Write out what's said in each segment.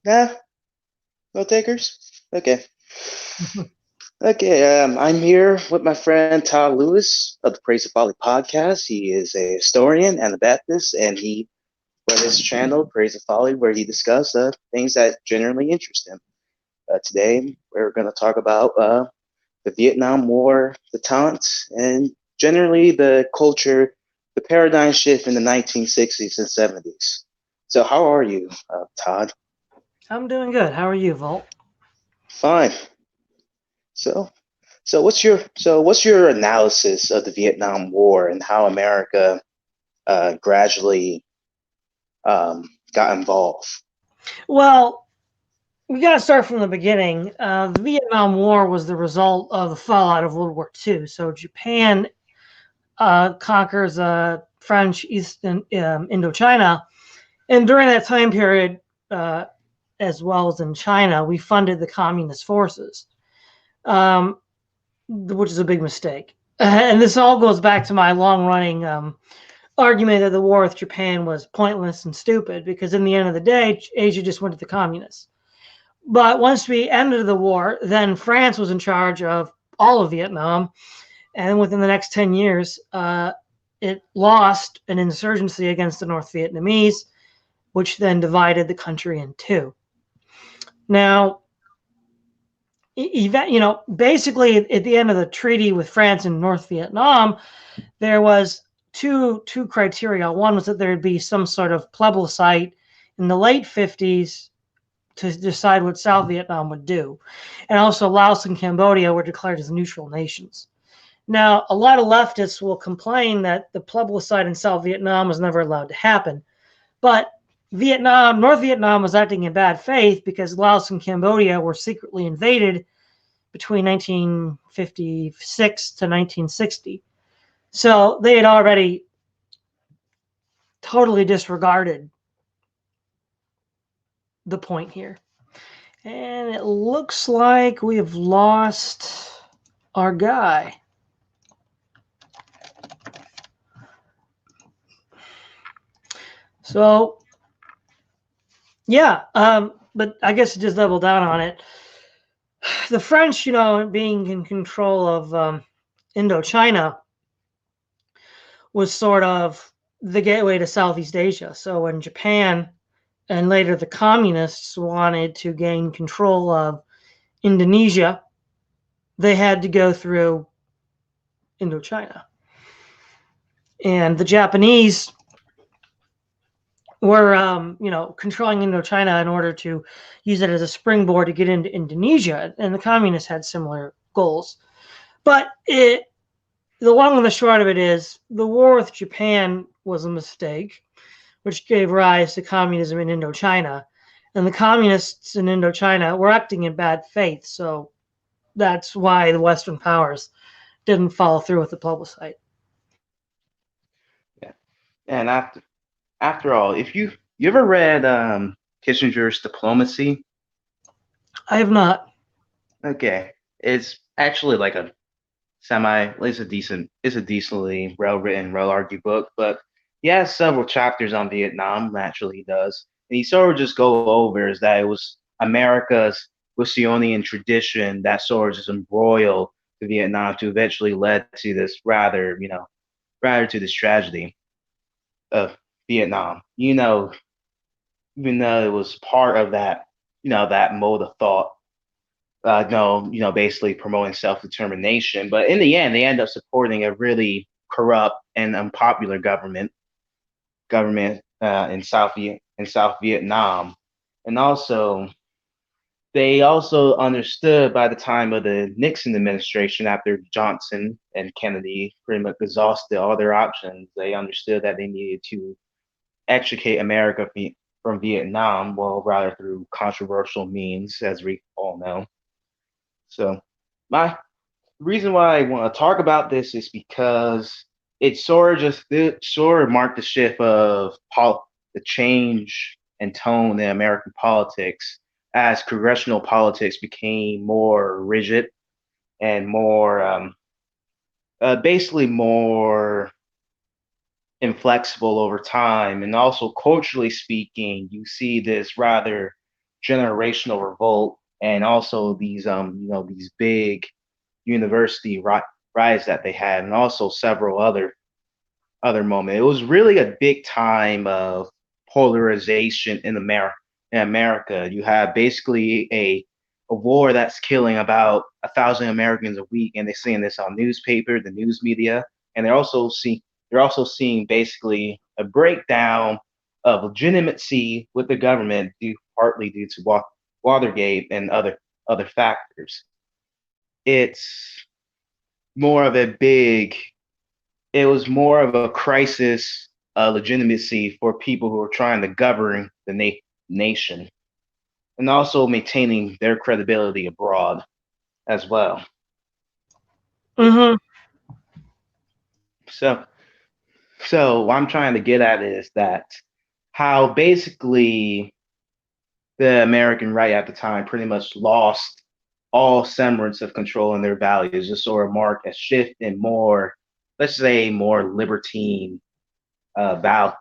Nah, no takers? Okay. Okay, I'm here with my friend Todd Lewis of the Praise of Folly podcast. He is a historian and a Baptist, and he runs his channel, Praise of Folly, where he discusses things that generally interest him. Today, we're going to talk about the Vietnam War, the taunts, and generally the culture, the paradigm shift in the 1960s and 70s. So, how are you, Todd? I'm doing good. How are you, Volt? Fine. So, so what's your analysis of the Vietnam War and how America gradually got involved? Well, we got to start from the beginning. The Vietnam War was the result of the fallout of World War II. So Japan conquers French East Indochina, and during that time period, uh, as well as in China, we funded the communist forces, um, which is a big mistake. And this all goes back to my long-running argument that the war with Japan was pointless and stupid because, in the end of the day, Asia just went to the communists. But once we ended the war, then France was in charge of all of Vietnam. And within the next 10 years, it lost an insurgency against the North Vietnamese, which then divided the country in two. Now, basically at the end of the treaty with France and North Vietnam, there was two criteria. One was that there would be some sort of plebiscite in the late 50s to decide what South Vietnam would do. And also, Laos and Cambodia were declared as neutral nations. Now, a lot of leftists will complain that the plebiscite in South Vietnam was never allowed to happen. But North Vietnam was acting in bad faith because Laos and Cambodia were secretly invaded between 1956 to 1960. So they had already totally disregarded the point here. And it looks like we have lost our guy. So, yeah, but I guess to just double down on it, the French, being in control of Indochina was sort of the gateway to Southeast Asia. So when Japan and later the communists wanted to gain control of Indonesia, they had to go through Indochina. And the Japanese were, controlling Indochina in order to use it as a springboard to get into Indonesia. And the communists had similar goals. But the long and the short of it is the war with Japan was a mistake, which gave rise to communism in Indochina. And the communists in Indochina were acting in bad faith. So that's why the Western powers didn't follow through with the plebiscite. Yeah. And after all, if you ever read Kissinger's Diplomacy, I have not. okay, it's actually like a it's a decently well written, well argued book, but he has several chapters on Vietnam. Naturally, he does, and he sort of just go over is that it was America's Wilsonian tradition that sort of just embroiled the Vietnam to eventually led to this rather to this tragedy of Vietnam. Even though it was part of that, that mode of thought, no, basically promoting self determination. But in the end, they end up supporting a really corrupt and unpopular government in South Vietnam, and also they also understood by the time of the Nixon administration, after Johnson and Kennedy pretty much exhausted all their options, they understood that they needed to extricate America from Vietnam, well, rather through controversial means, as we all know. So, my reason why I want to talk about this is because it sort of marked the shift of the change and tone in American politics as congressional politics became more rigid and more basically more inflexible over time. And also culturally speaking, you see this rather generational revolt, and also these these big university riots that they had, and also several other moments. It was really a big time of polarization in America. In America, you have basically a war that's killing about 1,000 Americans a week, and they're seeing this on newspaper, the news media, and they're also seeing basically a breakdown of legitimacy with the government, partly due to Watergate and other factors. It's more of a big it was more of a crisis legitimacy for people who are trying to govern the nation and also maintaining their credibility abroad as well. Mm-hmm. So, so what I'm trying to get at is that how basically the American right at the time pretty much lost all semblance of control in their values, just sort of marked a shift in more, let's say, more libertine val-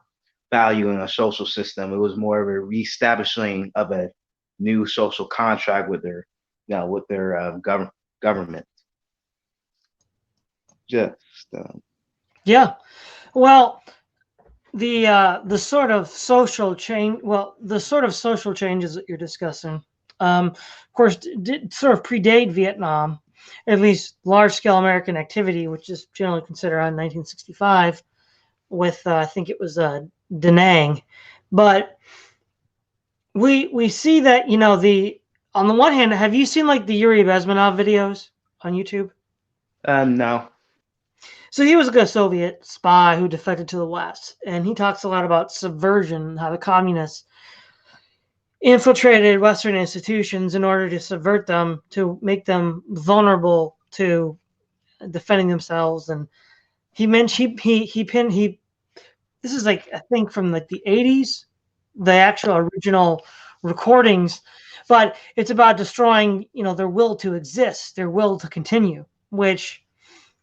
value in a social system. It was more of a reestablishing of a new social contract with their, with their government. Just Yeah. Well, the sort of social change. Well, the sort of social changes that you're discussing, of course, did sort of predate Vietnam, at least large scale American activity, which is generally considered on 1965 with I think it was Da Nang, but we see that the on the one hand, have you seen like the Yuri Bezmenov videos on YouTube? no, So he was like a Soviet spy who defected to the West, and he talks a lot about subversion, how the communists infiltrated Western institutions in order to subvert them, to make them vulnerable to defending themselves. And he mentioned he pinned he. This is like I think from like the 80s, the actual original recordings, but it's about destroying their will to exist, their will to continue, which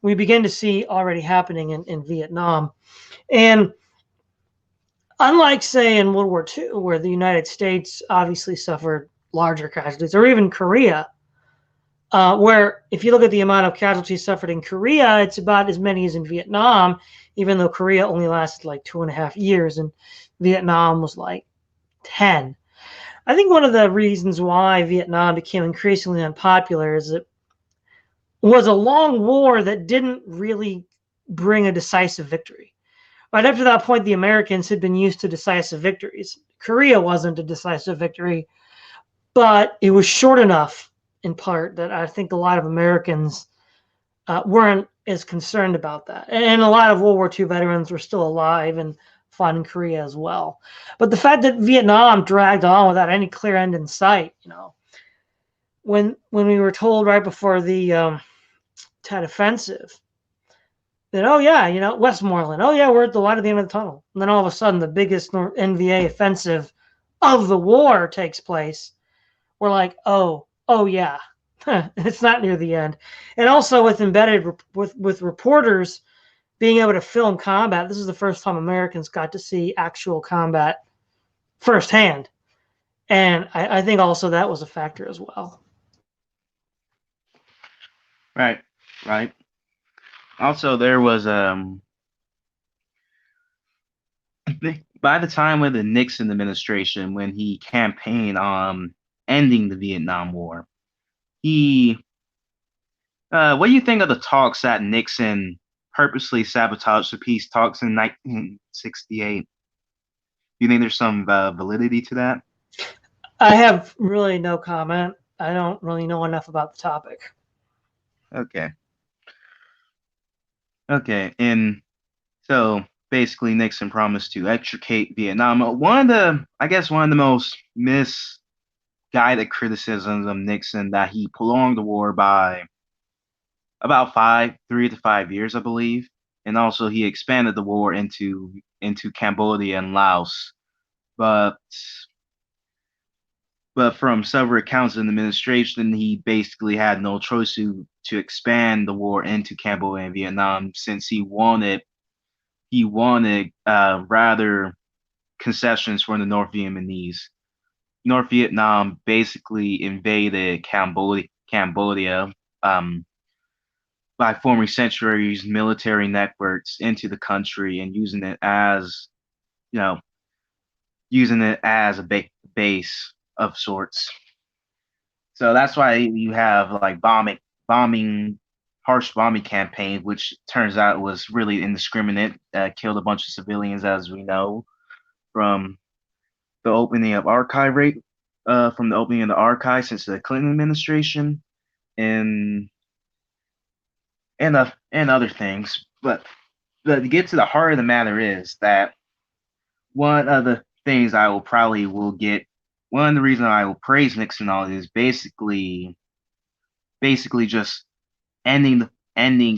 we begin to see already happening in Vietnam. And unlike, say, in World War II, where the United States obviously suffered larger casualties, or even Korea, where if you look at the amount of casualties suffered in Korea, it's about as many as in Vietnam, even though Korea only lasted like 2.5 years and Vietnam was like 10. I think one of the reasons why Vietnam became increasingly unpopular is it was a long war that didn't really bring a decisive victory. Right up to that point, the Americans had been used to decisive victories. Korea wasn't a decisive victory, but it was short enough, in part, that I think a lot of Americans weren't as concerned about that. And a lot of World War II veterans were still alive and fought in Korea as well. But the fact that Vietnam dragged on without any clear end in sight, when we were told right before the Tet Offensive that, oh yeah, Westmoreland, oh yeah, we're at the light of the end of the tunnel. And then all of a sudden, the biggest NVA offensive of the war takes place. We're like, oh yeah, it's not near the end. And also with embedded with reporters being able to film combat, this is the first time Americans got to see actual combat firsthand. And I think also that was a factor as well. right, right. Also, there was by the time of the Nixon administration, when he campaigned on ending the Vietnam War, he what do you think of the talks that Nixon purposely sabotaged the peace talks in 1968? Do you think there's some validity to that? I have really no comment. I don't really know enough about the topic. Okay. Okay. And so basically Nixon promised to extricate Vietnam. I guess one of the most misguided criticisms of Nixon that he prolonged the war by about 3 to 5 years, I believe. And also he expanded the war into Cambodia and Laos. But from several accounts in the administration, he basically had no choice to expand the war into Cambodia and Vietnam since he wanted rather concessions from the North Vietnamese. North Vietnam basically invaded Cambodia by forming centuries military networks into the country and you know, using it as a base of sorts. So that's why you have like bombing, harsh bombing campaign, which turns out was really indiscriminate, killed a bunch of civilians, as we know from the opening of archive rate, from the opening of the archive since the Clinton administration, and and other things. But to get to the heart of the matter is that one of the things I will probably will get one of the reasons I will praise Nixon on is basically just ending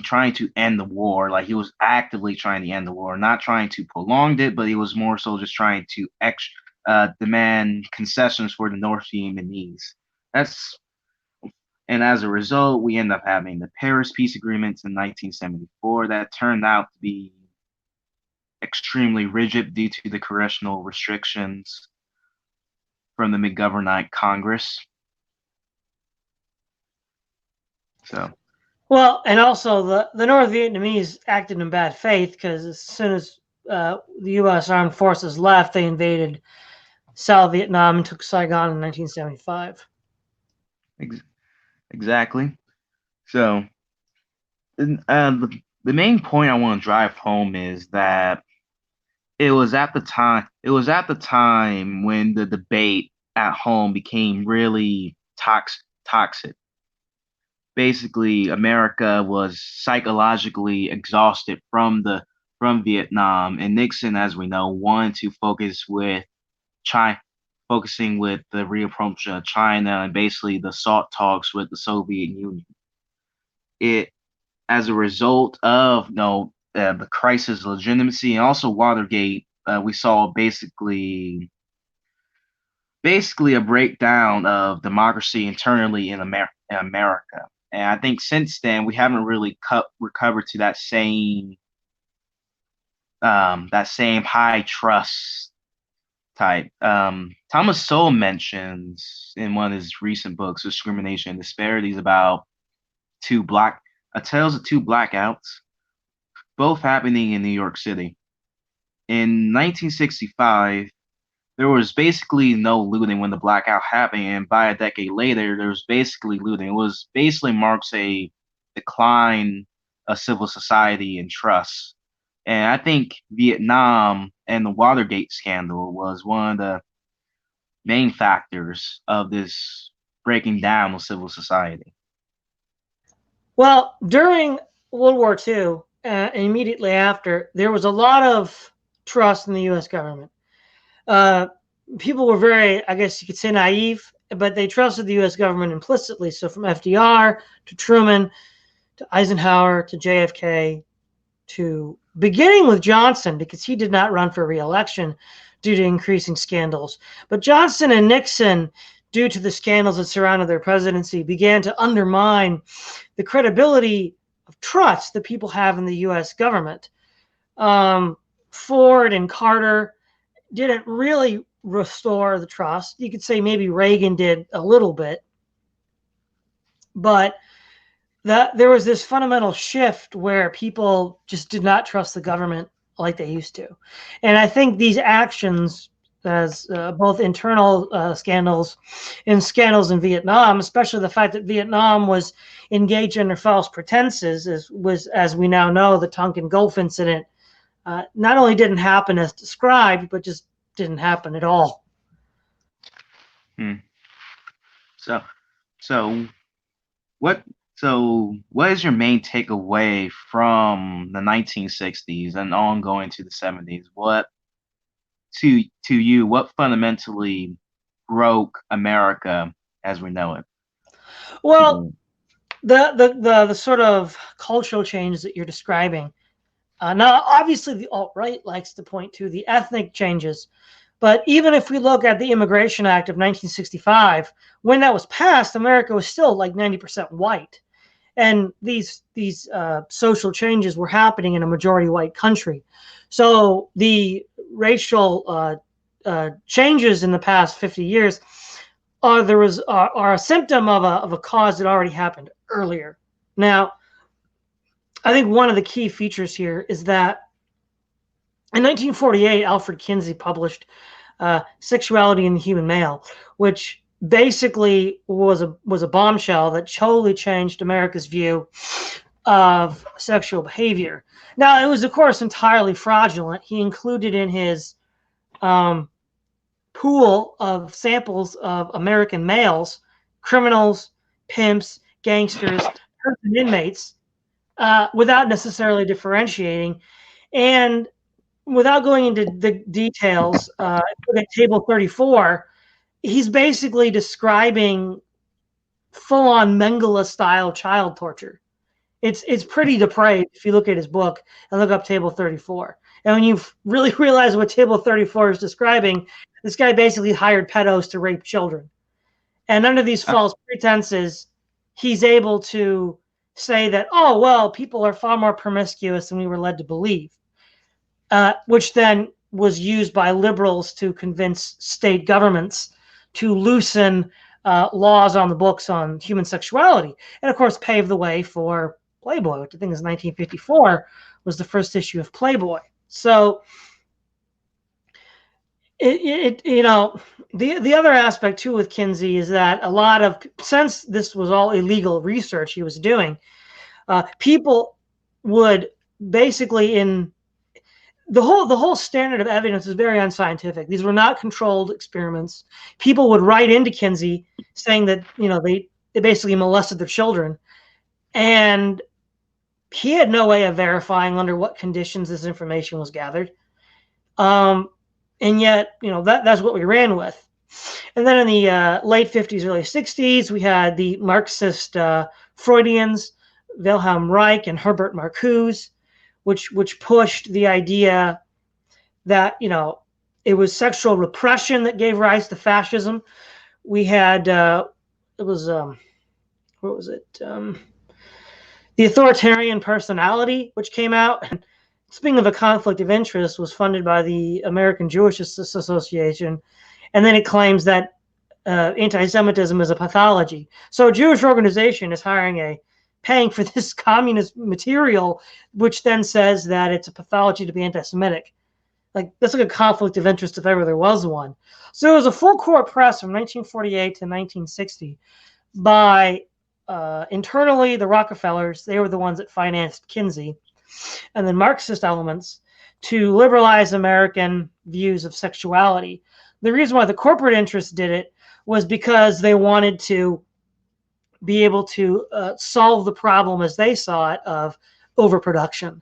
trying to end the war. Like he was actively trying to end the war, not trying to prolong it, but he was more so just trying to demand concessions for the North Vietnamese. That's and as a result, we end up having the Paris Peace Agreements in 1974 that turned out to be extremely rigid due to the congressional restrictions from the McGovernite Congress. So, And also the North Vietnamese acted in bad faith because as soon as the U.S. armed forces left, they invaded South Vietnam and took Saigon in 1975. ex- exactly. So, the main point I want to drive home is that it was at the time when the debate at home became really toxic. Basically, America was psychologically exhausted from Vietnam, and Nixon, as we know, wanted to China, focusing with the reapproach of China and basically the SALT talks with the Soviet Union. It as a result of the crisis of legitimacy and also Watergate, we saw basically a breakdown of democracy internally in America. And I think since then we haven't really recovered to that same high trust type. Thomas Sowell mentions in one of his recent books, Discrimination and Disparities, about two black tales of two blackouts, both happening in New York City. In 1965, there was basically no looting when the blackout happened, and by a decade later, there was basically looting. It was basically marks a decline of civil society and trust. And I think Vietnam and the Watergate scandal was one of the main factors of this breaking down of civil society. Well, during World War II, immediately after, there was a lot of trust in the U.S. government. Uh, People were very, I guess you could say, naive, but they trusted the U.S. government implicitly. So from FDR to Truman to Eisenhower to JFK to beginning with Johnson, because he did not run for re-election due to increasing scandals. But Johnson and Nixon, due to the scandals that surrounded their presidency, began to undermine the credibility of trust that people have in the U.S. government. Ford and Carter didn't really restore the trust. You could say maybe Reagan did a little bit, but that there was this fundamental shift where people just did not trust the government like they used to. And I think these actions, as both internal scandals and scandals in Vietnam, especially the fact that Vietnam was engaged under false pretenses, as we now know, the Tonkin Gulf incident, not only didn't happen as described, but just didn't happen at all. Hmm. So, so what? So, what is your main takeaway from the 1960s and ongoing to the 70s? To you, what fundamentally broke America as we know it Well, today? the sort of cultural changes that you're describing. Now, obviously, the alt right likes to point to the ethnic changes, but even if we look at the Immigration Act of 1965, when that was passed, America was still like 90% white, and these social changes were happening in a majority white country. So the racial changes in the past 50 years are a symptom of a cause that already happened earlier. Now, I think one of the key features here is that in 1948, Alfred Kinsey published Sexuality in the Human Male, which basically was a bombshell that totally changed America's view of sexual behavior. Now, it was, of course, entirely fraudulent. He included in his um, pool of samples of American males, criminals, pimps, gangsters, prison inmates, without necessarily differentiating. And without going into the details, at table 34, he's basically describing full-on Mengele style child torture. It's pretty depraved if you look at his book and look up table 34. And when you really realize what table 34 is describing, this guy basically hired pedos to rape children. And under these Uh, false pretenses, he's able to say that, oh, well, people are far more promiscuous than we were led to believe, which then was used by liberals to convince state governments to loosen laws on the books on human sexuality. And of course, paved the way for Playboy, which I think is 1954 was the first issue of Playboy. So the other aspect too with Kinsey is that a lot of, since this was all illegal research he was doing, people would basically, in the whole standard of evidence is very unscientific. These were not controlled experiments. People would write into Kinsey saying that they basically molested their children, and he had no way of verifying under what conditions this information was gathered. And yet, that's what we ran with. And then in the late 50s, early 60s, we had the Marxist Freudians, Wilhelm Reich and Herbert Marcuse, which pushed the idea that it was sexual repression that gave rise to fascism. We had it was what was it? The Authoritarian Personality, which came out. And speaking of a conflict of interest, was funded by the American Jewish Association, and then it claims that anti-Semitism is a pathology. So a Jewish organization is paying for this communist material, which then says that it's a pathology to be anti-Semitic. Like, that's like a conflict of interest if ever there was one. So it was a full court press from 1948 to 1960 by internally the Rockefellers. They were the ones that financed Kinsey, and then Marxist elements to liberalize American views of sexuality. The reason why the corporate interests did it was because they wanted to be able to solve the problem as they saw it of overproduction.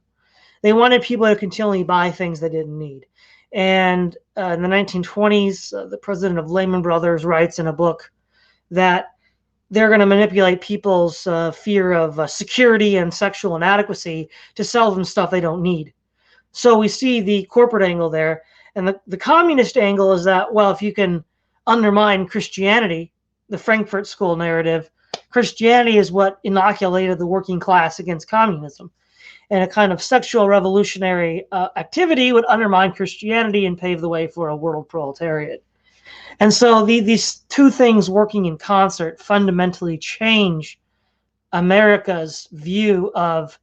They wanted people to continually buy things they didn't need. And in the 1920s, the president of Lehman Brothers writes in a book that they're going to manipulate people's fear of security and sexual inadequacy to sell them stuff they don't need. So we see the corporate angle there. And the communist angle is that, well, if you can undermine Christianity, the Frankfurt School narrative, Christianity is what inoculated the working class against communism. And a kind of sexual revolutionary activity would undermine Christianity and pave the way for a world proletariat. And so these two things working in concert fundamentally change America's view of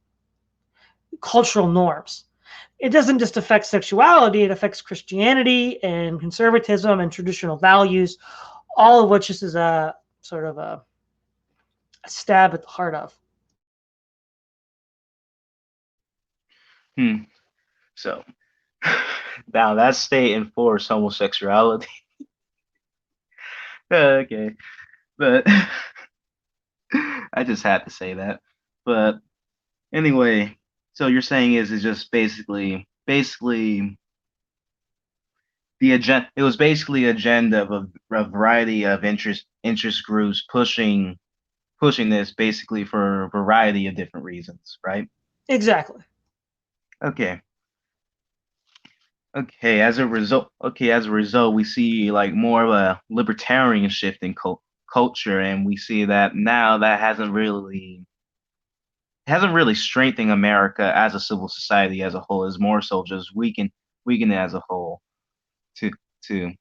cultural norms. It doesn't just affect sexuality, it affects Christianity and conservatism and traditional values, all of which is a sort of a stab at the heart of. So now that state enforced homosexuality. Okay, but I just had to say that. But anyway, so you're saying is it's just basically the agenda. It was basically agenda of a variety of interest groups pushing this basically for a variety of different reasons, right? Exactly. Okay. As a result, we see like more of a libertarian shift in culture, and we see that now that hasn't really strengthened America as a civil society as a whole. Is more so just weaken it as a whole to too.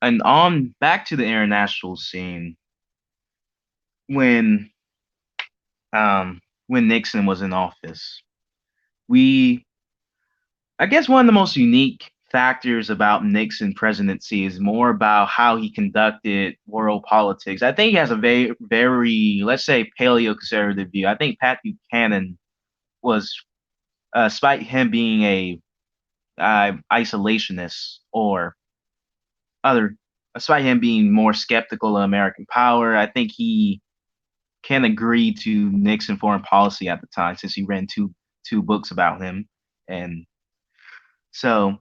And on back to the international scene, when when Nixon was in office, we I guess one of the most unique factors about Nixon presidency is more about how he conducted world politics. I think he has a very, let's say, paleo-conservative view. I think Pat Buchanan was, despite him being a isolationist or other, despite him being more skeptical of American power, I think he can agree to Nixon foreign policy at the time since he read two books about him. And so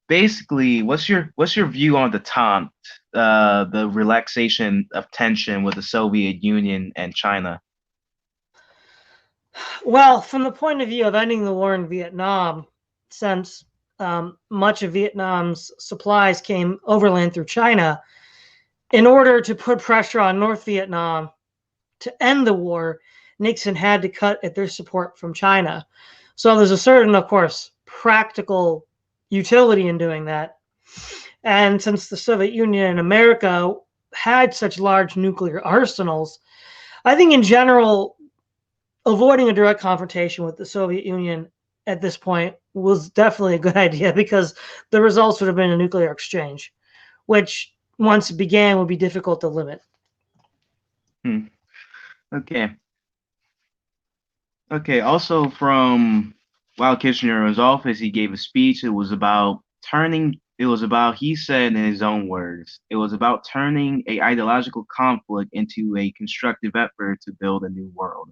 basically, what's your view on detente, the relaxation of tension with the Soviet Union and China? Well, from the point of view of ending the war in Vietnam, since much of Vietnam's supplies came overland through China, in order to put pressure on North Vietnam to end the war, Nixon had to cut at their support from China. So there's a certain, of course, practical utility in doing that. And since the Soviet Union and America had such large nuclear arsenals, I think in general, avoiding a direct confrontation with the Soviet Union at this point was definitely a good idea because the results would have been a nuclear exchange, which once it began would be difficult to limit. Hmm. Okay. Okay. Also, from while Kitchener was office, he gave a speech. It was about turning. It was about, he said in his own words, it was about turning a ideological conflict into a constructive effort to build a new world.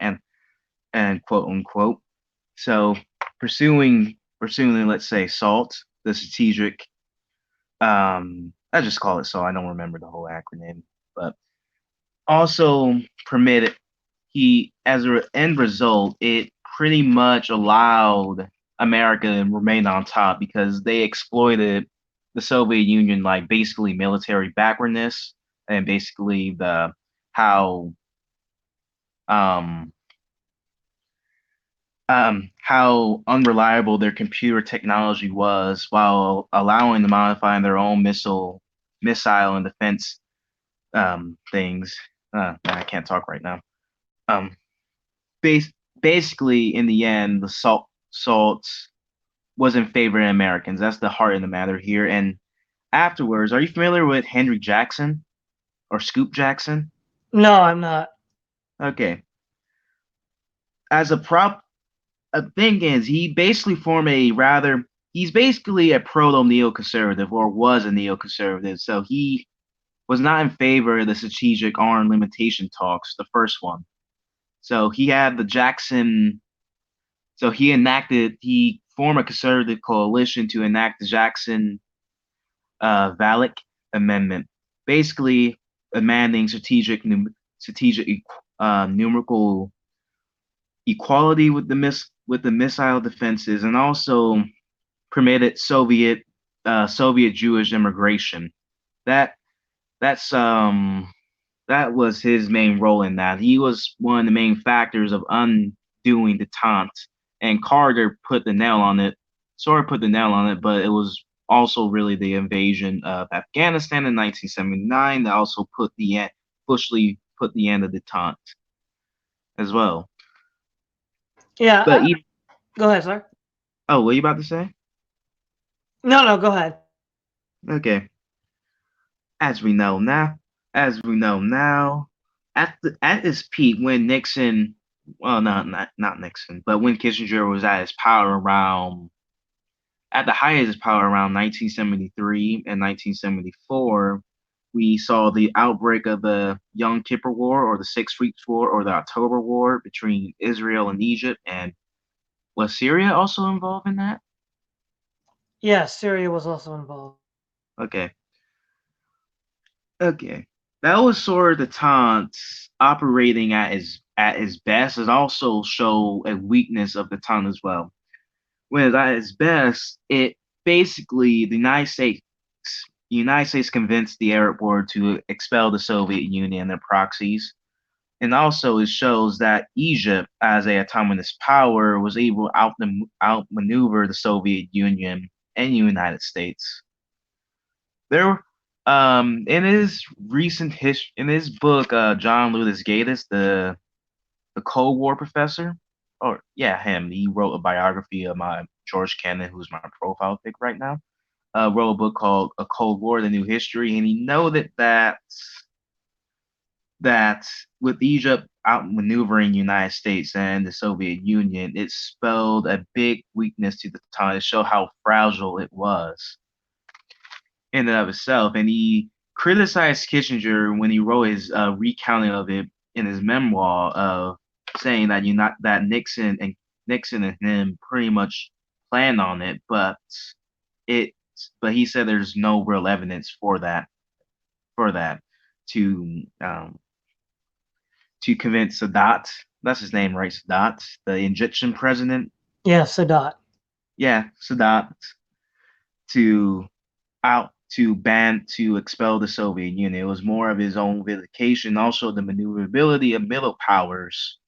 And quote unquote. So pursuing, let's say, SALT, the strategic, I just call it SALT. I don't remember the whole acronym, but also permitted he as an end result, it pretty much allowed America to remain on top because they exploited the Soviet Union like basically military backwardness and basically the how um how unreliable their computer technology was while allowing them to modify their own missile and defense things. I can't talk right now. Um, bas- Basically, in the end, the salts was in favor of Americans. That's the heart of the matter here. And afterwards, are you familiar with Henry Jackson or Scoop Jackson? No, I'm not. Okay. As a prop thing is, he basically formed a rather, he's basically a proto neoconservative or was a neoconservative. So he was not in favor of the strategic arm limitation talks, the first one. So he had the Jackson, so he formed a conservative coalition to enact the Jackson Valak Amendment, basically demanding strategic numerical equality with the missile defenses, and also permitted Soviet Jewish immigration. That that's that was his main role in that. He was one of the main factors of undoing detente, and Carter put the nail on it. Sort of put the nail on it, but it was also really the invasion of Afghanistan in 1979 that also officially put the end of detente as well. Yeah, But even, go ahead, sir. oh, what are you about to say? No, no, go ahead. Okay. As we know now, as we know now, at its peak when Nixon, well, not Nixon, but when Kissinger was at his power around at the height of his power around 1973 and 1974, we saw the outbreak of the Yom Kippur War or the Six Weeks War or the October War between Israel and Egypt. And was Syria also involved in that? Yeah, Syria was also involved. Okay. Okay. That was sort of the taunts operating at his best, and also show a weakness of the taunt as well. When at its best, it basically the United States convinced the Arab world to expel the Soviet Union and their proxies. And also it shows that Egypt, as a autonomous power, was able to outmaneuver the Soviet Union and the United States. there in his recent history in his book, John Lewis Gates, the Cold War professor, or yeah, him. He wrote a biography of my George Kennan, who's my profile pic right now. Wrote a book called A Cold War: The New History, and he noted that with Egypt outmaneuvering the United States and the Soviet Union, it spelled a big weakness to the time. It showed how fragile it was in and of itself. And he criticized Kissinger when he wrote his recounting of it in his memoir of saying that you not that Nixon and him pretty much planned on it, it but he said there's no real evidence for that to um, to convince Sadat, that's his name, right? Sadat, the Egyptian president. Yeah, Sadat. Yeah, Sadat, to to expel the Soviet Union. It was more of his own vindication, also the maneuverability of middle powers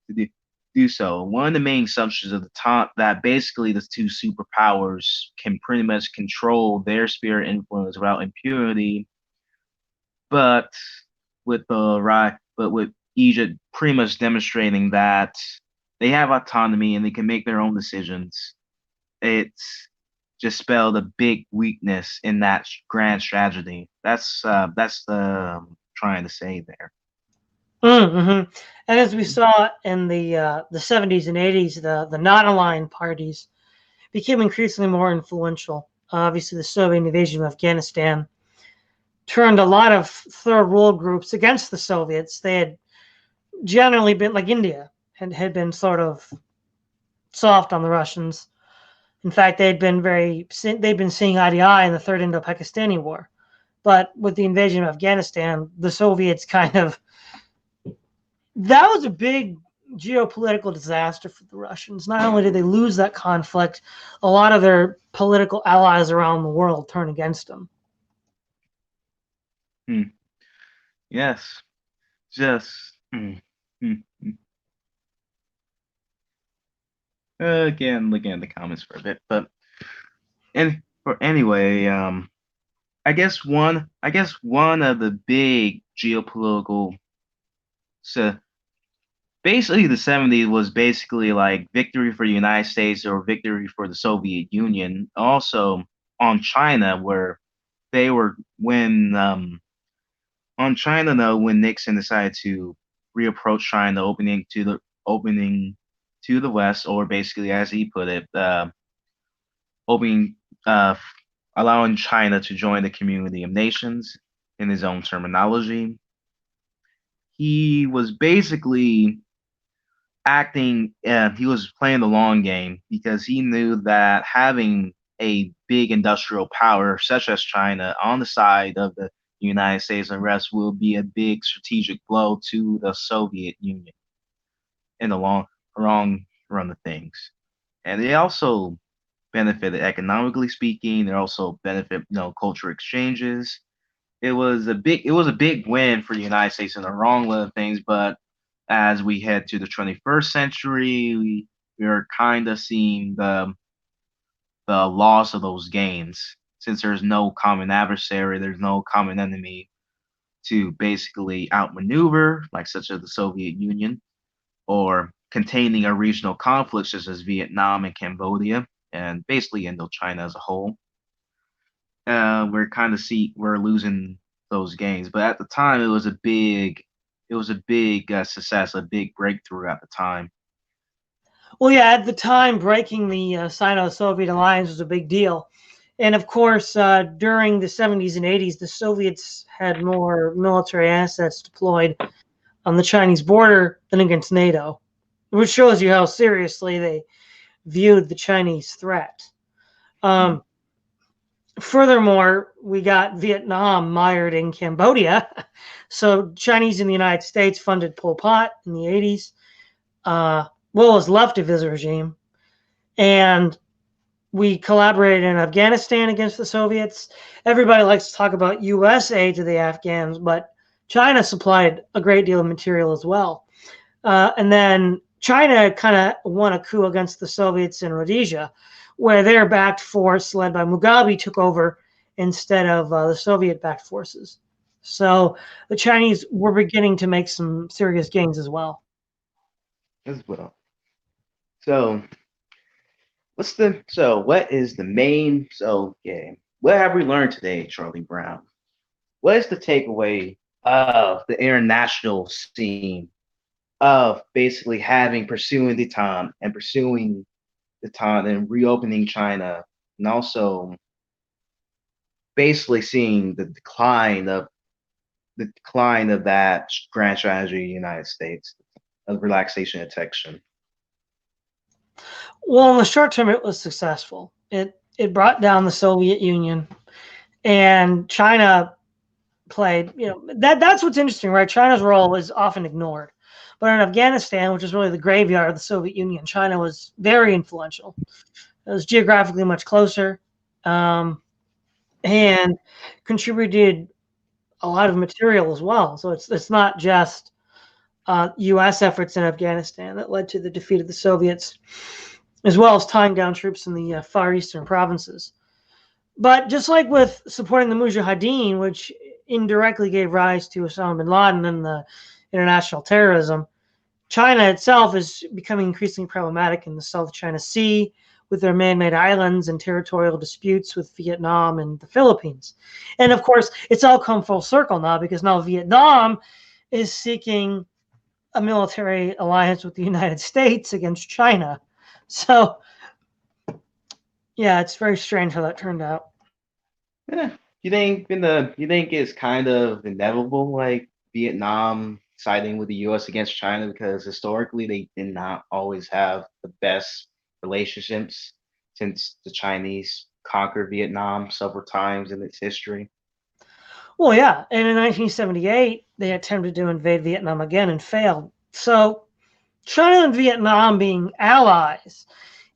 to do so. One of the main assumptions of the time that basically the two superpowers can pretty much control their sphere of influence without impunity, but with Egypt pretty much demonstrating that they have autonomy and they can make their own decisions. It's just spelled a big weakness in that grand strategy. That's the trying to say there. Mm-hmm. And as we saw in the 70s and 80s, the non-aligned parties became increasingly more influential. Obviously, the Soviet invasion of Afghanistan turned a lot of third world groups against the Soviets. They had generally been like India had been sort of soft on the Russians. In fact, they'd been seeing eye to eye in the Third Indo-Pakistani War. But with the invasion of Afghanistan, the Soviets kind of that was a big geopolitical disaster for the Russians. Not only did they lose that conflict, a lot of their political allies around the world turned against them. Hmm. Yes, just again looking at the comments for a bit, but and for anyway, I guess one of the big geopolitical so basically the 70s was basically like victory for the United States or victory for the Soviet Union. Also on China, where they were when on China though, when Nixon decided to reapproach China, opening to the West, or basically as he put it, opening uh, allowing China to join the community of nations in his own terminology. He was basically he was playing the long game because he knew that having a big industrial power such as China on the side of the United States and rest will be a big strategic blow to the Soviet Union in the long run of things. And they also benefited economically speaking. They also benefit, culture exchanges. It was a big win for the United States in the wrong run of things, but as we head to the 21st century, we are kind of seeing the loss of those gains since there's no common adversary, there's no common enemy to basically outmaneuver, like such as the Soviet Union, or containing a regional conflict such as Vietnam and Cambodia, and basically Indochina as a whole. We're losing those games, but at the time it was a big success, a big breakthrough at the time. Well, yeah, at the time, breaking the Sino-Soviet alliance was a big deal. And of course, during the 70s and 80s, the Soviets had more military assets deployed on the Chinese border than against NATO, which shows you how seriously they viewed the Chinese threat. Um, Furthermore, we got Vietnam mired in Cambodia. So Chinese and the United States funded Pol Pot in the 80s, well, was left of his regime. And we collaborated in Afghanistan against the Soviets. Everybody likes to talk about U.S. aid to the Afghans, but China supplied a great deal of material as well. And then China kind of won a coup against the Soviets in Rhodesia, where their backed force led by Mugabe took over instead of the Soviet backed forces. So the Chinese were beginning to make some serious gains as well. as well. So what is the main what have we learned today, Charlie Brown? What is the takeaway of the international scene of basically having pursuing the time and reopening China, and also basically seeing the decline of that grand strategy of the United States of relaxation and protection. Well, in the short term, it was successful. It brought down the Soviet Union, and China played. That's what's interesting, right? China's role is often ignored, but in Afghanistan, which is really the graveyard of the Soviet Union, China was very influential. It was geographically much closer, um, and contributed a lot of material as well. So it's not just U.S. efforts in Afghanistan that led to the defeat of the Soviets, as well as tying down troops in the far eastern provinces. But just like with supporting the Mujahideen, which indirectly gave rise to Osama bin Laden and the international terrorism, China itself is becoming increasingly problematic in the South China Sea with their man made islands and territorial disputes with Vietnam and the Philippines. And of course, it's all come full circle now because now Vietnam is seeking a military alliance with the United States against China. So, yeah, it's very strange how that turned out. Yeah. You think it's kind of inevitable, like Vietnam siding with the U.S. against China, because historically they did not always have the best relationships since the Chinese conquered Vietnam several times in its history. Well, yeah, and in 1978, they attempted to invade Vietnam again and failed. So, China and Vietnam being allies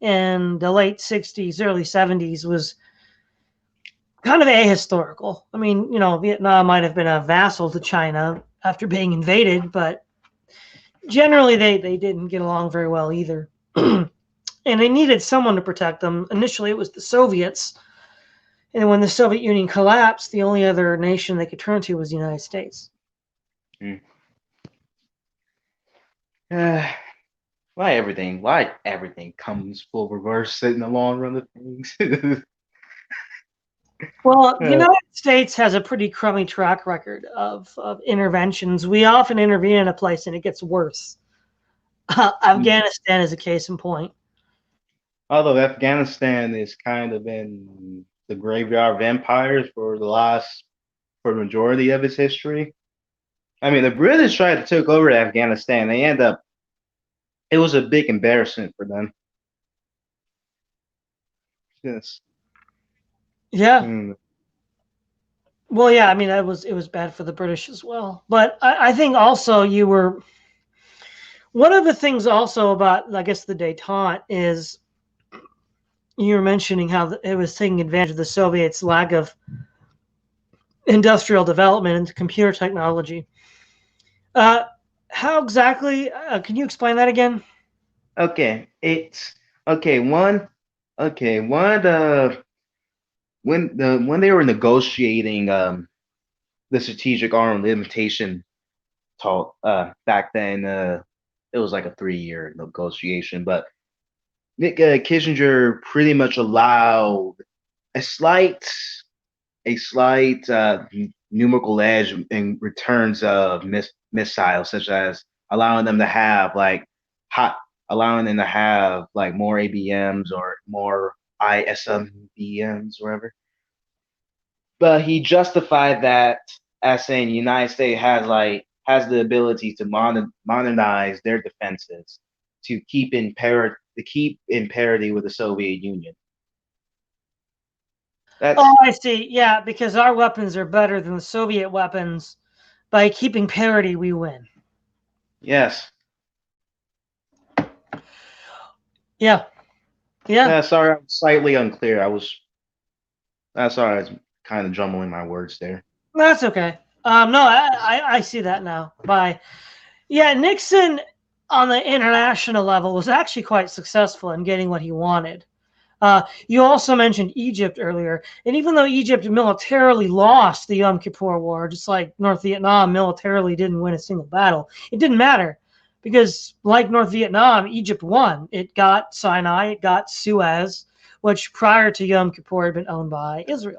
in the late 60s, early 70s was kind of ahistorical. I mean, Vietnam might have been a vassal to China after being invaded, but generally they didn't get along very well either. And they needed someone to protect them. Initially, it was the Soviets. And when the Soviet Union collapsed, the only other nation they could turn to was the United States. Mm. Uh, why everything comes full reverse in the long run of things? Well, the uh, United States has a pretty crummy track record of interventions. We often intervene in a place and it gets worse. Afghanistan is a case in point. Although Afghanistan is kind of in the graveyard of empires for the majority of its history. I mean, the British tried to take over Afghanistan. They end up it was a big embarrassment for them. Yes. Yeah. Mm. Well, yeah. I mean, it was bad for the British as well. But I think also you were one of the things also about I guess the détente is you were mentioning how it was taking advantage of the Soviets' lack of industrial development and computer technology. Uh, how exactly? Can you explain that again? Okay, it's okay. One of the when they were negotiating the strategic arm limitation talk back then, it was like a 3 year negotiation, but Nick Kissinger pretty much allowed a slight a slight numerical edge in returns of missiles, such as allowing them to have hot, allowing them to have like more ABMs or more ISMBMs, whatever. But he justified that as saying the United States has the ability to modernize their defenses to keep in parity with the Soviet Union. Oh, That's I see. Yeah, because our weapons are better than the Soviet weapons. By keeping parity, we win. yes. Yeah, yeah. Sorry, I'm slightly unclear. Sorry, I was kind of jumbling my words there. That's okay. No, I see that now. By yeah, Nixon on the international level was actually quite successful in getting what he wanted. You also mentioned Egypt earlier, and even though Egypt militarily lost the Yom Kippur War, just like North Vietnam militarily didn't win a single battle, it didn't matter because, like North Vietnam, Egypt won. It got Sinai, it got Suez, which prior to Yom Kippur had been owned by Israel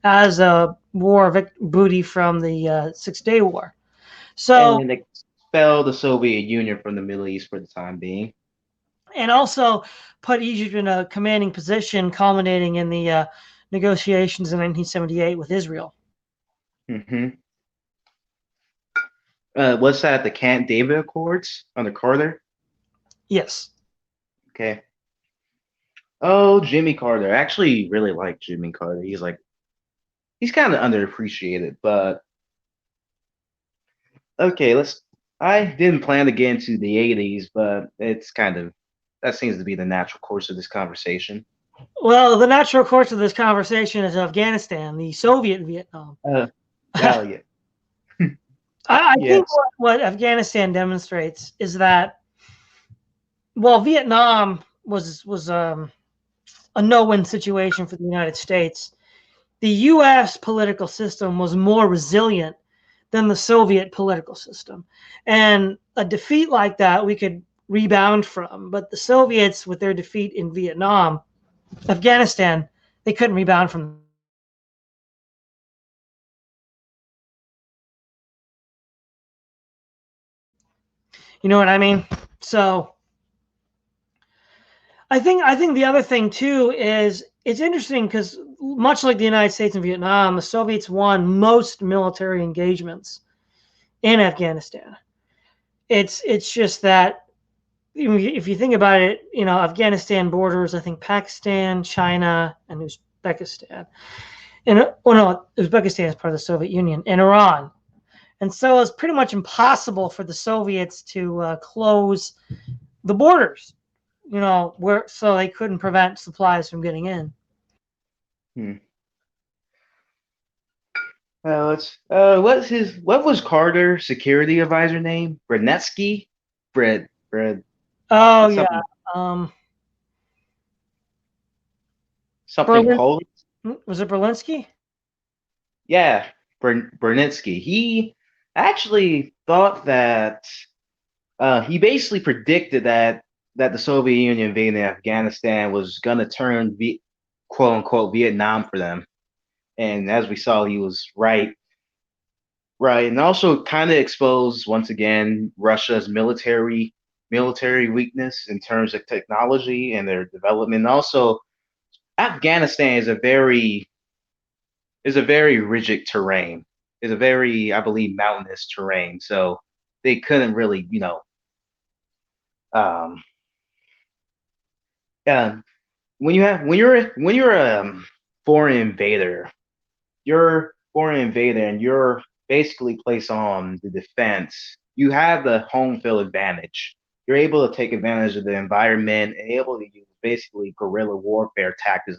as a booty from the Six Day War. So, And expel the Soviet Union from the Middle East for the time being. and also put Egypt in a commanding position, culminating in the negotiations in 1978 with Israel. Hmm. What's that? The Camp David Accords under Carter. Yes. Okay. Oh, Jimmy Carter. I actually really like Jimmy Carter. He's kind of underappreciated, but okay, let's. I didn't plan to get into the 80s, but it's kind of that seems to be the natural course of this conversation. Well, the natural course of this conversation is Afghanistan, the Soviet Vietnam. Well, yeah, I think yes. what Afghanistan demonstrates is that while Vietnam was a no-win situation for the United States, the U.S. political system was more resilient than the Soviet political system, and a defeat like that we could rebound from. But the Soviets, with their defeat in Vietnam, Afghanistan, they couldn't rebound from. You know what I mean? So I think the other thing too is it's interesting because much like the United States and Vietnam, the Soviets won most military engagements in Afghanistan. It's just that if you think about it, Afghanistan borders I think Pakistan, China, and Uzbekistan. And oh no, Uzbekistan is part of the Soviet Union and Iran. And so it's pretty much impossible for the Soviets to close the borders, where so they couldn't prevent supplies from getting in. Hmm. Let's. What was Carter's security advisor name? Brunetsky. Brad. Oh It's yeah, something. um, Something Berlin Polish. was it Berlinski? Yeah, Brunetsky. He actually thought that he basically predicted that the Soviet Union invading Afghanistan was gonna turn quote unquote Vietnam for them, and as we saw, he was right. Right, and also kind of exposed once again Russia's military weakness in terms of technology and their development. Also, Afghanistan is a very rigid terrain. Is a very, I believe, mountainous terrain. So they couldn't really, um, yeah. When you're a foreign invader, and you're basically placed on the defense, you have the home field advantage. You're able to take advantage of the environment and able to use basically guerrilla warfare tactics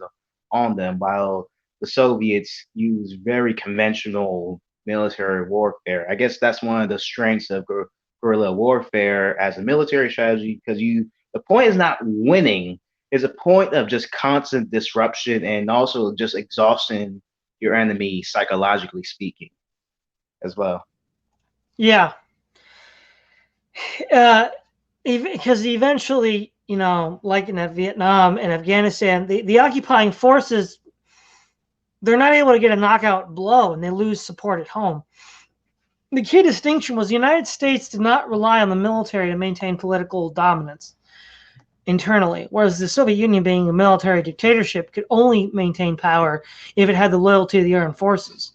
on them, while the Soviets use very conventional military warfare. I guess that's one of the strengths of guerrilla warfare as a military strategy because the point is not winning, it's a point of just constant disruption and also just exhausting your enemy psychologically speaking as well. Yeah, uh, because eventually, like in Vietnam and Afghanistan, the occupying forces they're not able to get a knockout blow and they lose support at home. The key distinction was the United States did not rely on the military to maintain political dominance internally, whereas the Soviet Union, being a military dictatorship, could only maintain power if it had the loyalty of the armed forces.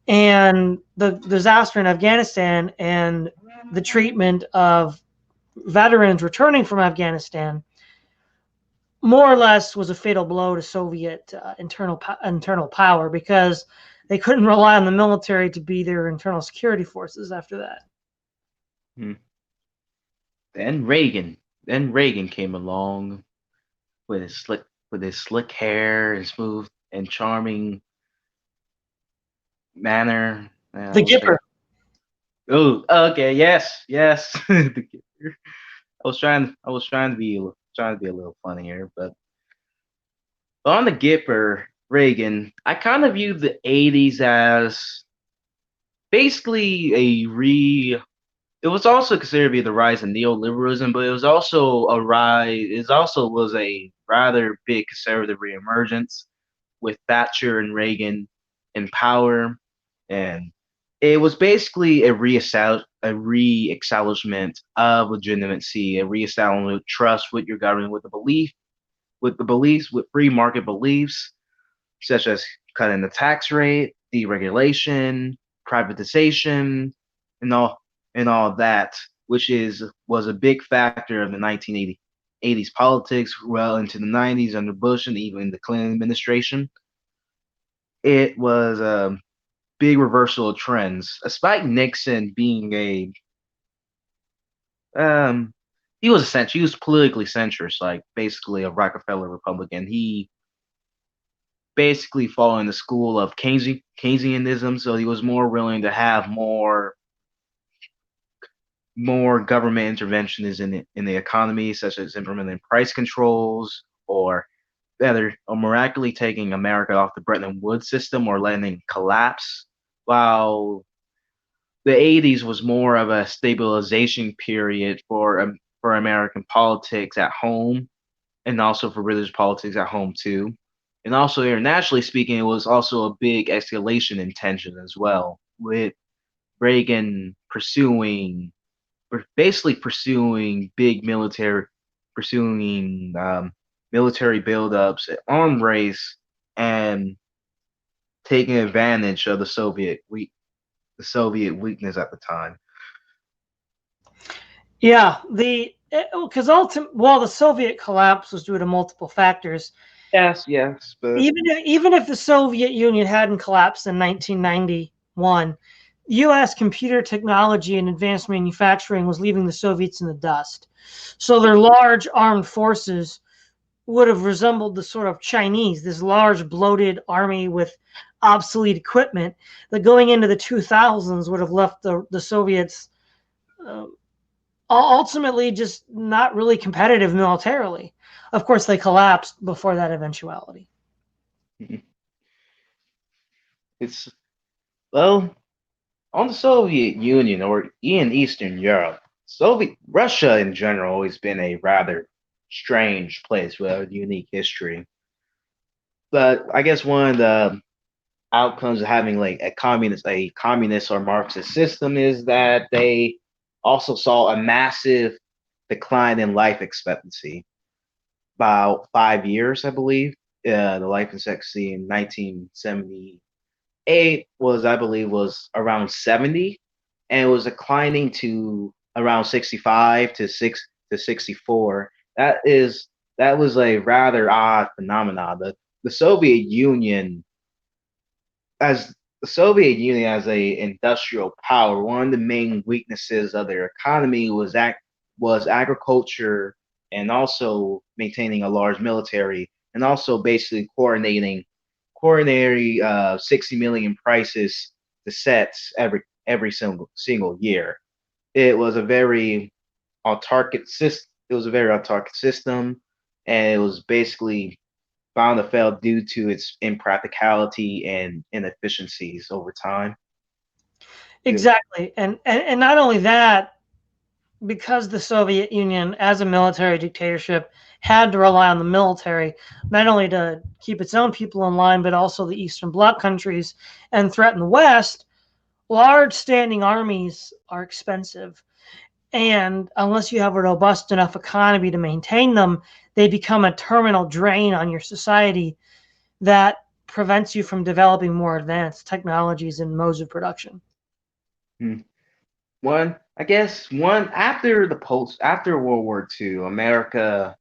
And the disaster in Afghanistan and the treatment of veterans returning from Afghanistan more or less was a fatal blow to Soviet internal power because they couldn't rely on the military to be their internal security forces after that. Hmm. Then Reagan came along with his slick hair and smooth and charming manner. And I The was like, Gipper. oh, okay, yes. I was trying to be a little funny here, but On the Gipper Reagan, I kind of view the 80s as basically a re. It was also considered to be the rise of neoliberalism, but it was also a rise. It also was a rather big conservative reemergence with Thatcher and Reagan in power, and it was basically a re-establishment of legitimacy, a re-establishment of trust with your government, with the beliefs, with free market beliefs, such as cutting the tax rate, deregulation, privatization, and all of that, which is was a big factor of the 1980s politics well into the 90s under Bush and even the Clinton administration. It was a big reversal of trends, despite Nixon being a um, he was politically centrist, like basically a Rockefeller Republican. He basically following the school of Keynesianism, so he was more willing to have more government interventions in the economy, such as implementing price controls or better or miraculously taking America off the Bretton Woods system or letting it collapse. While the 80s was more of a stabilization period for American politics at home and also for British politics at home too. And also internationally speaking, it was also a big escalation in tension as well, with Reagan basically pursuing military buildups, arms race, and taking advantage of the Soviet weakness at the time. Yeah, the because ultimately, well, the Soviet collapse was due to multiple factors. Yes, yes, but Even if the Soviet Union hadn't collapsed in 1991, U.S. computer technology and advanced manufacturing was leaving the Soviets in the dust. So their large armed forces would have resembled the sort of Chinese, this large bloated army with obsolete equipment that going into the 2000s would have left the Soviets uh, ultimately just not really competitive militarily. Of course, they collapsed before that eventuality. it's well on the Soviet Union or in Eastern Europe. Soviet Russia in general always been a rather strange place with a unique history. But I guess one of the outcomes of having like a communist or Marxist system is that they also saw a massive decline in life expectancy. About 5 years, I believe. The life expectancy in 1978 was, I believe, was around 70, and it was declining to around 65 to 64. That was a rather odd phenomenon. The Soviet Union as the Soviet Union as a industrial power, one of the main weaknesses of their economy was agriculture and also maintaining a large military and also basically coordinating 60 million prices to sets every single year. It was a very autarkic system. It was a very autarkic system, and it was basically bound to fail due to its impracticality and inefficiencies over time. Yeah. Exactly. And not only that, because the Soviet Union, as a military dictatorship, had to rely on the military, not only to keep its own people in line, but also the Eastern Bloc countries and threaten the West, large standing armies are expensive. And unless you have a robust enough economy to maintain them, they become a terminal drain on your society that prevents you from developing more advanced technologies and modes of production. Hmm. I guess one after World War II, America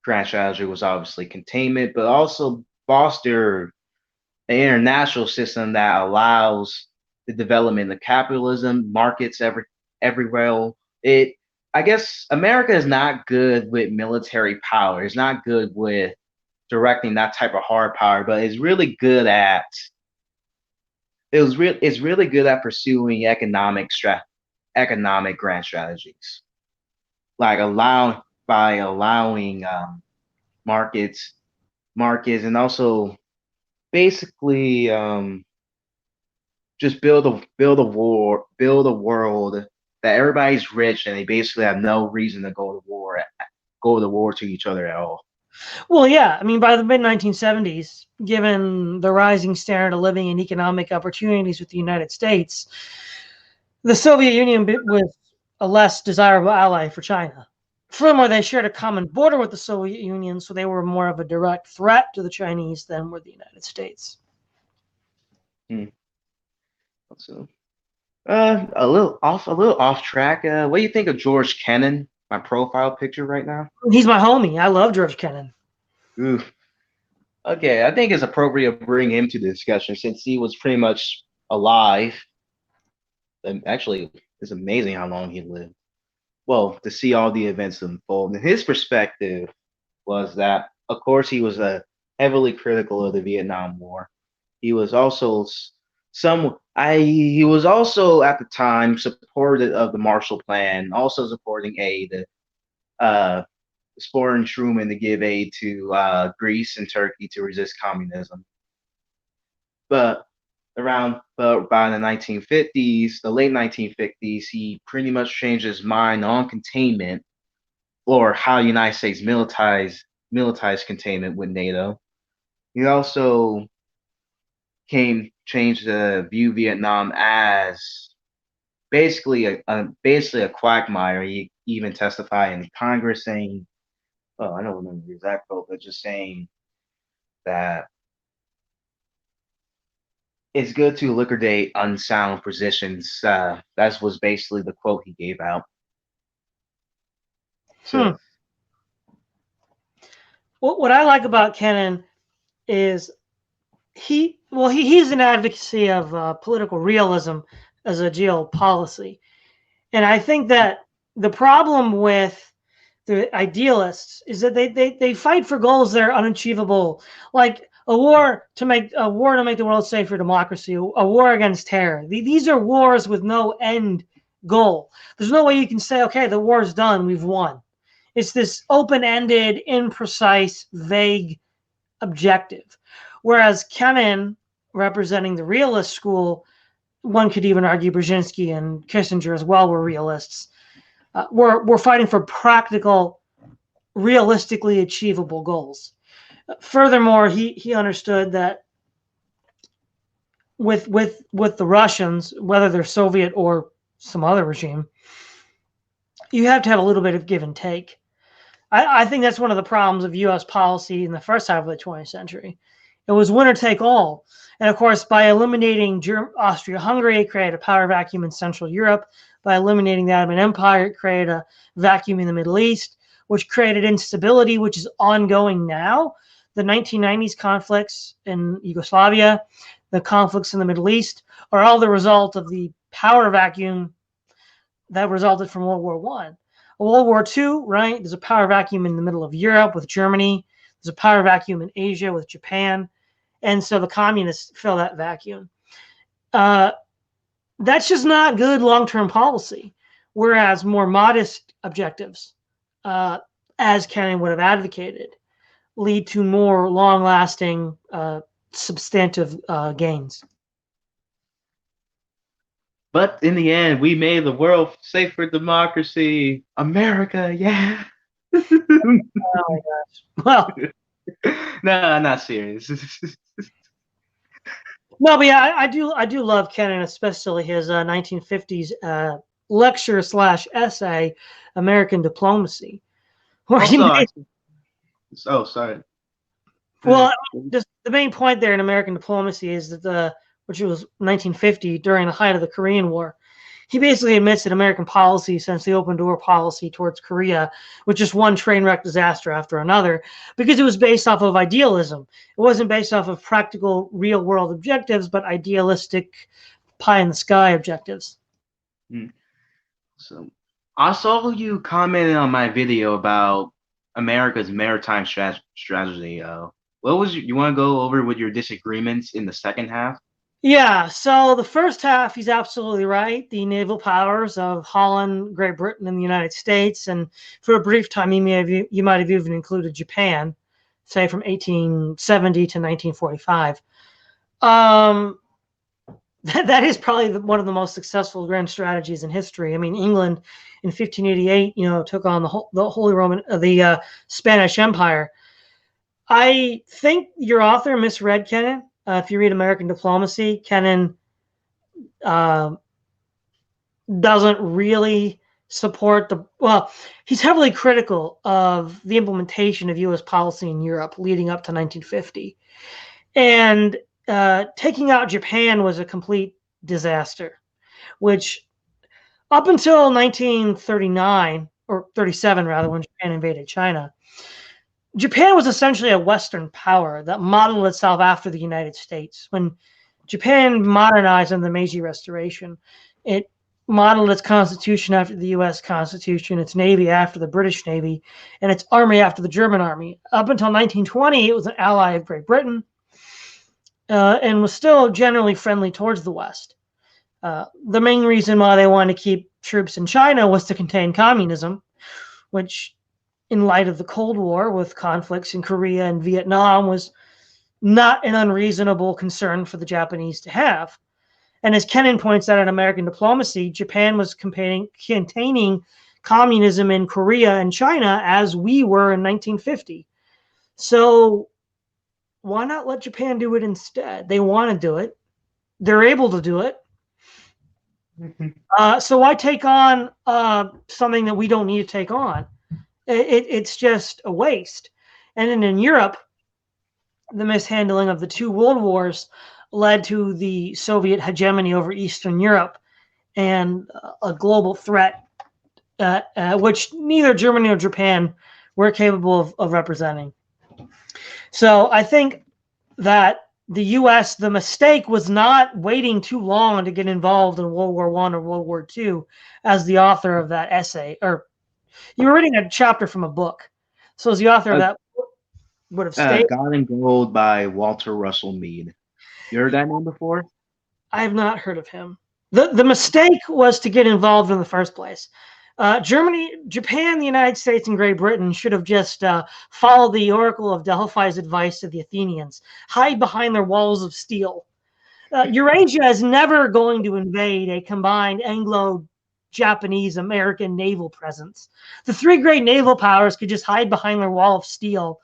grand strategy was obviously containment, but also foster an international system that allows the development of capitalism, markets everywhere. It I guess America is not good with military power. It's not good with directing that type of hard power, but it's really good at pursuing economic grand strategies, like allowing markets markets, and also basically just build a world that everybody's rich and they basically have no reason to go to war to each other at all. Well, yeah, I mean, by the mid 1970s, given the rising standard of living and economic opportunities with the United States, the Soviet Union was a less desirable ally for China. Furthermore, they shared a common border with the Soviet Union, so they were more of a direct threat to the Chinese than were the United States. Hmm. So, a little off track. What do you think of George Kennan? My profile picture right now. He's my homie. I love George Kennan. Ooh. Okay, I think it's appropriate to bring him to the discussion since he was pretty much alive. And actually, it's amazing how long he lived. Well, to see all the events unfold. And his perspective was that, of course, he was heavily critical of the Vietnam War. He was also he was also at the time supportive of the Marshall Plan, also supporting aid, uh, supporting Truman to give aid to Greece and Turkey to resist communism. But by the 1950s, the late 1950s, he pretty much changed his mind on containment or how the United States militarized containment with NATO. He also changed the view Vietnam as basically a quagmire. He even testified in Congress saying, "Oh, I don't remember the exact quote, but just saying that it's good to liquidate unsound positions." That was basically the quote he gave out. Hmm. So, What I like about Kennan is he's an advocacy of political realism as a geopolicy. And I think that the problem with the idealists is that they fight for goals that are unachievable, like a war to make the world safe for democracy, a war against terror. These are wars with no end goal. There's no way you can say, okay, the war's done, we've won. It's this open-ended, imprecise, vague objective. Whereas Kennan, representing the realist school, one could even argue Brzezinski and Kissinger as well were realists. We're fighting for practical, realistically achievable goals. Furthermore, he understood that with the Russians, whether they're Soviet or some other regime, you have to have a little bit of give and take. I think that's one of the problems of U.S. policy in the first half of the 20th century. It was winner take all. And of course, by eliminating Austria-Hungary, it created a power vacuum in Central Europe. By eliminating the Ottoman Empire, it created a vacuum in the Middle East, which created instability, which is ongoing now. The 1990s conflicts in Yugoslavia, the conflicts in the Middle East, are all the result of the power vacuum that resulted from World War One. World War II, right? There's a power vacuum in the middle of Europe with Germany. There's a power vacuum in Asia with Japan. And so the communists fill that vacuum. That's just not good long-term policy. Whereas more modest objectives, as Kennan would have advocated, lead to more long-lasting, substantive gains. but in the end, we made the world safe for democracy. America, yeah. Oh my gosh. Well, No, I'm not serious. no, but yeah, I do love Kennan, especially his 1950s lecture slash essay, American Diplomacy, where he Also, made, oh, sorry. well, just the main point there in American Diplomacy is that which was 1950 during the height of the Korean War. He basically admits that American policy since the open door policy towards Korea was just one train wreck disaster after another because it was based off of idealism. It wasn't based off of practical real world objectives, but idealistic pie in the sky objectives. Hmm. So, I saw you commented on my video about America's maritime strategy. What was you want to go over with your disagreements in the second half? Yeah, so the first half, he's absolutely right. The naval powers of Holland, Great Britain, and the United States, and for a brief time, you might have even included Japan, say from 1870 to 1945. Um, that is probably one of the most successful grand strategies in history. I mean, England in 1588, took on the Holy Roman, Spanish Empire. I think your author misread Kennan. If you read American Diplomacy, Kennan uh, doesn't really support he's heavily critical of the implementation of U.S. policy in Europe leading up to 1950. And taking out Japan was a complete disaster, which up until 1939, or 37 rather, when Japan invaded China, Japan was essentially a Western power that modeled itself after the United States. When Japan modernized in the Meiji Restoration, it modeled its constitution after the U.S. Constitution, its navy after the British Navy, and its army after the German army. Up until 1920, it was an ally of Great Britain and was still generally friendly towards the West. The main reason why they wanted to keep troops in China was to contain communism, which, in light of the Cold War with conflicts in Korea and Vietnam, was not an unreasonable concern for the Japanese to have. And as Kennan points out in American Diplomacy, Japan was containing communism in Korea and China as we were in 1950. So why not let Japan do it instead? They want to do it. They're able to do it. So why take on something that we don't need to take on? It's just a waste. And then in Europe, the mishandling of the two world wars led to the Soviet hegemony over Eastern Europe and a global threat, which neither Germany nor Japan were capable of representing. So I think that the U.S., the mistake was not waiting too long to get involved in World War I or World War II, as the author of that essay, or you were reading a chapter from a book. So as the author of that would have stated, God and Gold by Walter Russell Mead. You heard that name before? I have not heard of him. The mistake was to get involved in the first place. Germany, Japan, the United States, and Great Britain should have just followed the Oracle of Delphi's advice to the Athenians: hide behind their walls of steel. Eurasia is never going to invade a combined Anglo-Japanese American naval presence. The three great naval powers could just hide behind their wall of steel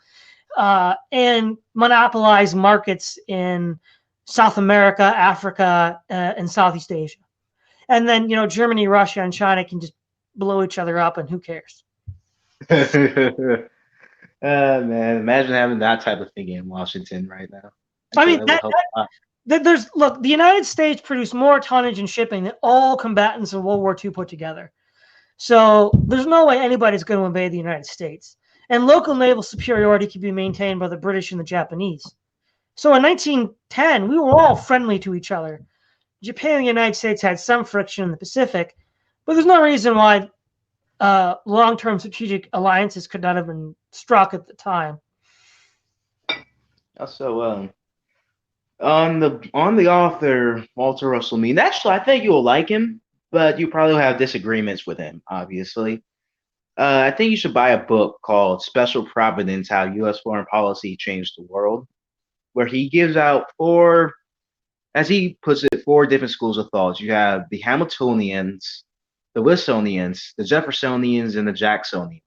and monopolize markets in South America, Africa, and Southeast Asia. And then, Germany, Russia, and China can just blow each other up, and who cares? Man, imagine having that type of thing in Washington right now. I mean, the United States produced more tonnage and shipping than all combatants in World War II put together. So there's no way anybody's going to invade the United States. And local naval superiority could be maintained by the British and the Japanese. So in 1910, we were all friendly to each other. Japan and the United States had some friction in the Pacific, but there's no reason why long-term strategic alliances could not have been struck at the time. Also, on the author Walter Russell Mead, actually, I think you'll like him, but you probably will have disagreements with him. Obviously, I think you should buy a book called "Special Providence: How U.S. Foreign Policy Changed the World," where he gives out four, as he puts it, four different schools of thought. You have the Hamiltonians, the Wilsonians, the Jeffersonians, and the Jacksonians.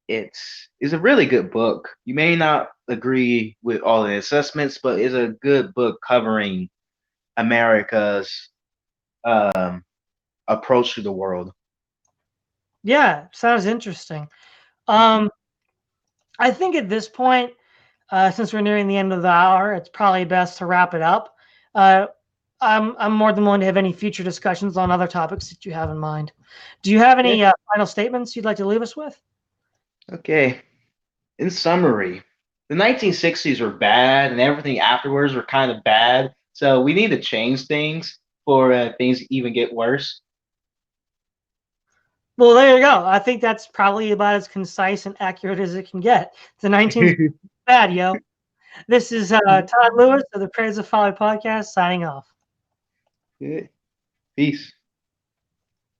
It's a really good book. You may not agree with all the assessments, but it's a good book covering America's approach to the world. Yeah, sounds interesting. I think at this point, since we're nearing the end of the hour, it's probably best to wrap it up. I'm more than willing to have any future discussions on other topics that you have in mind. Do you have any final statements you'd like to leave us with? Okay. In summary, the 1960s were bad, and everything afterwards were kind of bad. So we need to change things for things to even get worse. Well, there you go. I think that's probably about as concise and accurate as it can get. The 1960s bad, yo. This is Todd Lewis of the Praise of Folly podcast signing off. Peace.